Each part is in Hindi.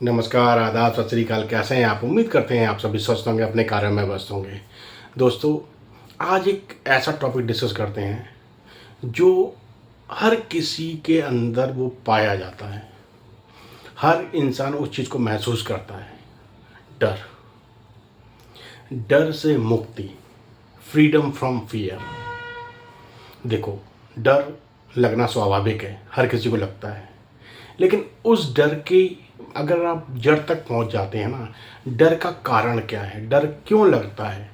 नमस्कार, आदाब, सत श्री अकाल। कैसे हैं आप? उम्मीद करते हैं आप सभी स्वस्थ होंगे, अपने कार्य में व्यस्त होंगे। दोस्तों, आज एक ऐसा टॉपिक डिस्कस करते हैं जो हर किसी के अंदर वो पाया जाता है। हर इंसान उस चीज़ को महसूस करता है। डर। डर से मुक्ति, फ्रीडम फ्रॉम फियर। देखो, डर लगना स्वाभाविक है, हर किसी को लगता है। लेकिन उस डर की अगर आप जड़ तक पहुंच जाते हैं ना, डर का कारण क्या है, डर क्यों लगता है,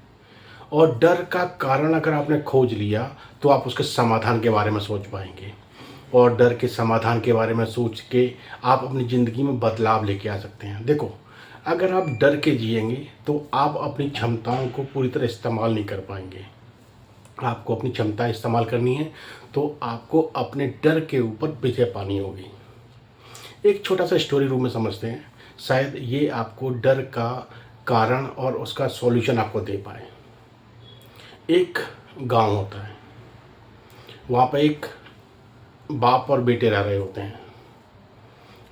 और डर का कारण अगर आपने खोज लिया तो आप उसके समाधान के बारे में सोच पाएंगे। और डर के समाधान के बारे में सोच के आप अपनी ज़िंदगी में बदलाव लेके आ सकते हैं। देखो, अगर आप डर के जिएंगे तो आप अपनी क्षमताओं को पूरी तरह इस्तेमाल नहीं कर पाएंगे। आपको अपनी क्षमता इस्तेमाल करनी है तो आपको अपने डर के ऊपर विजय पानी होगी। एक छोटा सा स्टोरी रूम में समझते हैं, शायद ये आपको डर का कारण और उसका सॉल्यूशन आपको दे पाए। एक गांव होता है, वहाँ पे एक बाप और बेटे रह रहे होते हैं।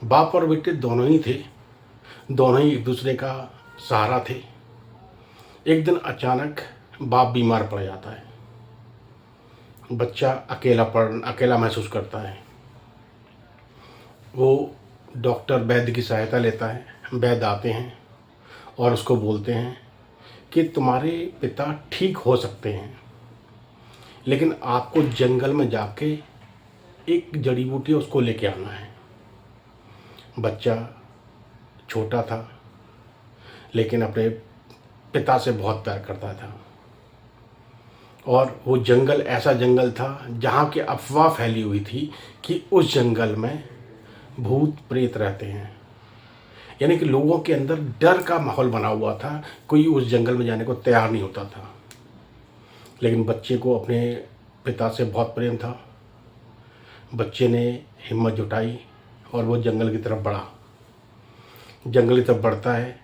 बाप और बेटे दोनों ही थे, दोनों ही एक दूसरे का सहारा थे। एक दिन अचानक बाप बीमार पड़ जाता है। बच्चा अकेला महसूस करता है। वो डॉक्टर वैद्य की सहायता लेता है। वैद्य आते हैं और उसको बोलते हैं कि तुम्हारे पिता ठीक हो सकते हैं, लेकिन आपको जंगल में जाके एक जड़ी बूटी उसको लेके आना है। बच्चा छोटा था, लेकिन अपने पिता से बहुत प्यार करता था। और वो जंगल ऐसा जंगल था जहाँ की अफवाह फैली हुई थी कि उस जंगल में भूत प्रेत रहते हैं। यानी कि लोगों के अंदर डर का माहौल बना हुआ था, कोई उस जंगल में जाने को तैयार नहीं होता था। लेकिन बच्चे को अपने पिता से बहुत प्रेम था। बच्चे ने हिम्मत जुटाई और वो जंगल की तरफ बढ़ा। जंगल की तरफ बढ़ता है,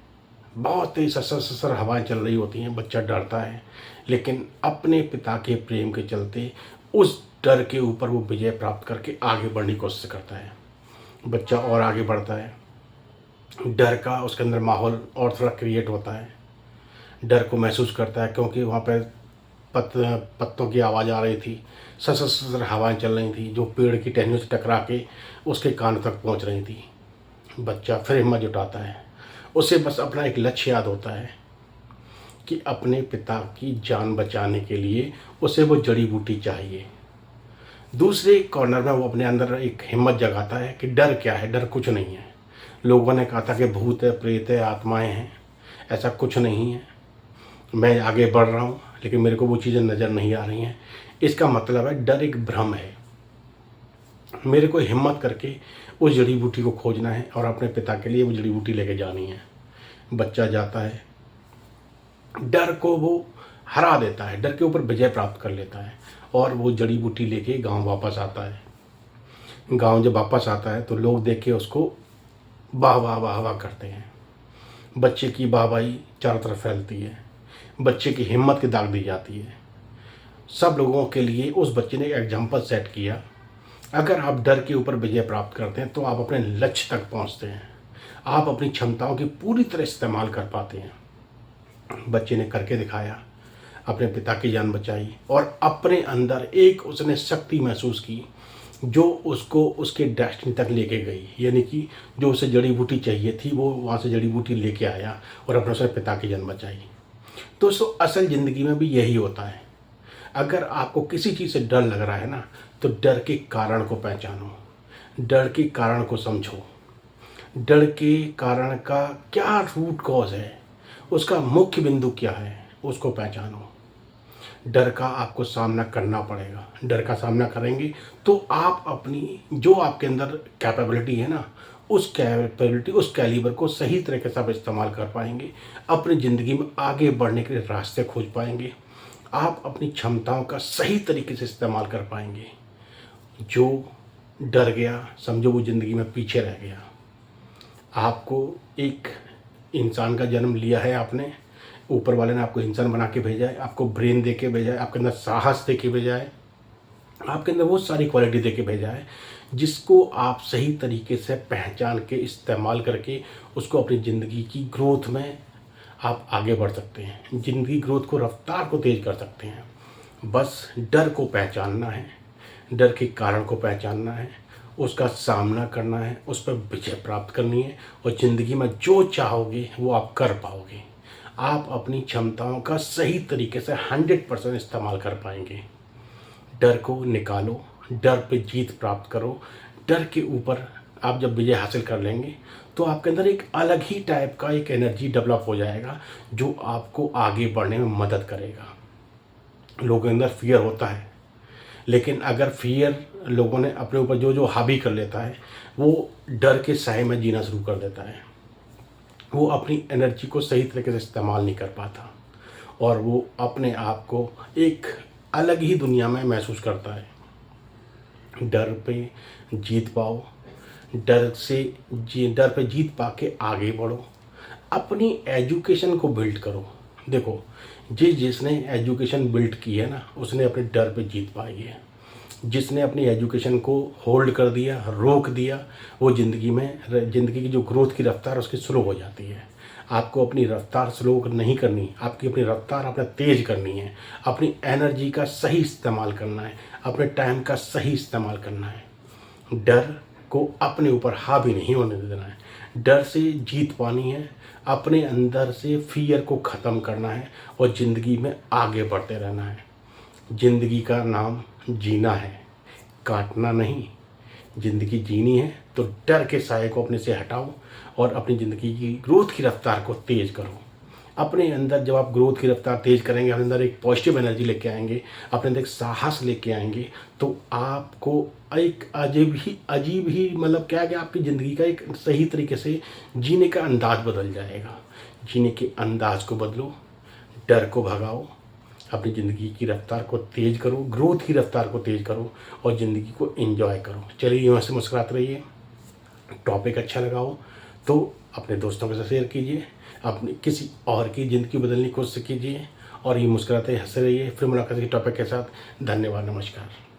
बहुत तेज ससर ससर हवाएं चल रही होती हैं। बच्चा डरता है, लेकिन अपने पिता के प्रेम के चलते उस डर के ऊपर वो विजय प्राप्त करके आगे बढ़ने की कोशिश करता है। बच्चा और आगे बढ़ता है। डर का उसके अंदर माहौल और थोड़ा क्रिएट होता है। डर को महसूस करता है क्योंकि वहाँ पर पत्तों की आवाज़ आ रही थी, ससर ससर हवाएं चल रही थी जो पेड़ की टहनियों से टकरा के उसके कान तक पहुँच रही थी। बच्चा फिर हिम्मत जुटाता है। उसे बस अपना एक लक्ष्य याद होता है कि अपने पिता की जान बचाने के लिए उसे वो जड़ी बूटी चाहिए। दूसरे कॉर्नर में वो अपने अंदर एक हिम्मत जगाता है कि डर क्या है, डर कुछ नहीं है। लोगों ने कहा था कि भूत है, प्रेत है, आत्माएं हैं, ऐसा कुछ नहीं है। मैं आगे बढ़ रहा हूँ, लेकिन मेरे को वो चीज़ें नज़र नहीं आ रही हैं। इसका मतलब है डर एक भ्रम है। मेरे को हिम्मत करके उस जड़ी बूटी को खोजना है और अपने पिता के लिए वो जड़ी बूटी लेके जानी है। बच्चा जाता है, डर को वो हरा देता है, डर के ऊपर विजय प्राप्त कर लेता है और वो जड़ी बूटी लेके गांव वापस आता है। गांव जब वापस आता है तो लोग देख के उसको वाह वाह वाह वाह करते हैं। बच्चे की वाहवाही चारों तरफ फैलती है। बच्चे की हिम्मत की दाग दी जाती है। सब लोगों के लिए उस बच्चे ने एक एग्जाम्पल सेट किया। अगर आप डर के ऊपर विजय प्राप्त करते हैं तो आप अपने लक्ष्य तक पहुंचते हैं। आप अपनी क्षमताओं की पूरी तरह इस्तेमाल कर पाते हैं। बच्चे ने करके दिखाया, अपने पिता की जान बचाई और अपने अंदर एक उसने शक्ति महसूस की जो उसको उसके डेस्टिनी तक लेके गई। यानी कि जो उसे जड़ी बूटी चाहिए थी वो वहाँ से जड़ी बूटी लेके आया और अपने उसने पिता की जान बचाई। दोस्तों, असल ज़िंदगी में भी यही होता है। अगर आपको किसी चीज़ से डर लग रहा है ना, तो डर के कारण को पहचानो, डर के कारण को समझो। डर के कारण का क्या रूट कॉज है, उसका मुख्य बिंदु क्या है, उसको पहचानो। डर का आपको सामना करना पड़ेगा। डर का सामना करेंगे तो आप अपनी जो आपके अंदर कैपेबिलिटी है ना, उस कैपेबिलिटी, उस कैलिबर को सही तरीके से आप इस्तेमाल कर पाएंगे। अपनी ज़िंदगी में आगे बढ़ने के लिए रास्ते खोज पाएंगे। आप अपनी क्षमताओं का सही तरीके से इस्तेमाल कर पाएंगे। जो डर गया, समझो वो ज़िंदगी में पीछे रह गया। आपको एक इंसान का जन्म लिया है आपने, ऊपर वाले ने आपको इंसान बना के भेजा है, आपको ब्रेन दे के भेजा है, आपके अंदर साहस दे के भेजा है, आपके अंदर वो सारी क्वालिटी दे के भेजा है जिसको आप सही तरीके से पहचान के इस्तेमाल करके उसको अपनी ज़िंदगी की ग्रोथ में आप आगे बढ़ सकते हैं, ज़िंदगी ग्रोथ को रफ्तार को तेज़ कर सकते हैं। बस डर को पहचानना है, डर के कारण को पहचानना है, उसका सामना करना है, उस पर विजय प्राप्त करनी है और ज़िंदगी में जो चाहोगे वो आप कर पाओगे। आप अपनी क्षमताओं का सही तरीके से 100% इस्तेमाल कर पाएंगे। डर को निकालो, डर पे जीत प्राप्त करो। डर के ऊपर आप जब विजय हासिल कर लेंगे तो आपके अंदर एक अलग ही टाइप का एक एनर्जी डेवलप हो जाएगा जो आपको आगे बढ़ने में मदद करेगा। लोगों के अंदर फियर होता है, लेकिन अगर फियर लोगों ने अपने ऊपर जो जो हावी कर लेता है वो डर के साए में जीना शुरू कर देता है। वो अपनी एनर्जी को सही तरीके से इस्तेमाल नहीं कर पाता और वो अपने आप को एक अलग ही दुनिया में महसूस करता है। डर पे जीत पाओ, डर पे जीत पा के आगे बढ़ो, अपनी एजुकेशन को बिल्ड करो। देखो, जिसने एजुकेशन बिल्ड की है ना, उसने अपने डर पे जीत पाई है। जिसने अपनी एजुकेशन को होल्ड कर दिया, रोक दिया, वो ज़िंदगी की जो ग्रोथ की रफ्तार उसकी स्लो हो जाती है। आपको अपनी रफ्तार स्लो नहीं करनी, आपकी अपनी रफ्तार अपना तेज़ करनी है। अपनी एनर्जी का सही इस्तेमाल करना है, अपने टाइम का सही इस्तेमाल करना है। डर को अपने ऊपर हावी नहीं होने देना है। डर से जीत पानी है, अपने अंदर से फियर को ख़त्म करना है और ज़िंदगी में आगे बढ़ते रहना है। ज़िंदगी का नाम जीना है, काटना नहीं। ज़िंदगी जीनी है तो डर के साए को अपने से हटाओ और अपनी ज़िंदगी की ग्रोथ की रफ्तार को तेज़ करो। अपने अंदर जब आप ग्रोथ की रफ्तार तेज़ करेंगे, अपने अंदर एक पॉजिटिव एनर्जी लेके आएंगे, अपने अंदर एक साहस लेके आएंगे, तो आपको एक अजीब ही मतलब क्या है कि आपकी ज़िंदगी का एक सही तरीके से जीने का अंदाज़ बदल जाएगा। जीने के अंदाज़ को बदलो, डर को भगाओ, अपनी ज़िंदगी की रफ्तार को तेज़ करो, ग्रोथ की रफ्तार को तेज़ करो और ज़िंदगी को एंजॉय करो। चलिए, यूँ से मुस्कुराते रहिए। टॉपिक अच्छा लगा हो तो अपने दोस्तों के साथ शेयर कीजिए, अपनी किसी और की ज़िंदगी बदलने की कोशिश कीजिए और ये मुस्कुराते हंसते रहिए। फिर मुलाकात की टॉपिक के साथ। धन्यवाद, नमस्कार।